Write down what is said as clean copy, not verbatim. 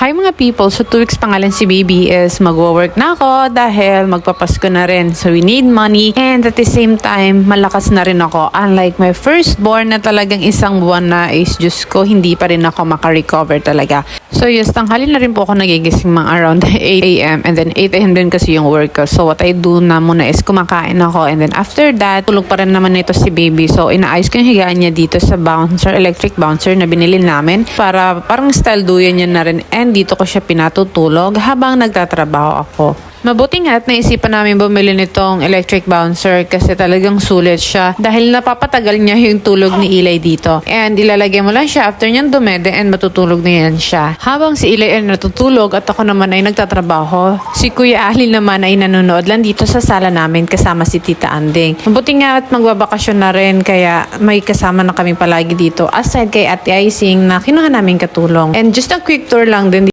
Hi mga people! So 2 weeks pangalan si baby is magwo-work na ako dahil magpapasko na rin. So we need money and at the same time malakas na rin ako. Unlike my firstborn na talagang isang buwan na is Diyos ko hindi pa rin ako makarecover talaga. So yes, tanghali na rin po ako nagigising mga around 8 a.m. and then 8 a.m. din kasi yung work ko. So what I do na muna is kumakain ako and then after that tulog pa rin naman ito si baby. So inaayos ko yung higaan niya dito sa bouncer, electric bouncer na binili namin para parang style duyan niya na rin and dito ko siya pinatutulog habang nagtatrabaho ako. Mabuti nga at naisipan namin bumili nitong electric bouncer kasi talagang sulit siya dahil napapatagal niya yung tulog ni Eli dito. And ilalagay mo lang siya after niyang dumede and matutulog na yan siya. Habang si Eli ay natutulog at ako naman ay nagtatrabaho, si Kuya Ali naman ay nanonood lang dito sa sala namin kasama si Tita Anding. Mabuti nga at magbabakasyon na rin kaya may kasama na kami palagi dito aside kay Ate Aising na kinuha namin katulong. And just a quick tour lang din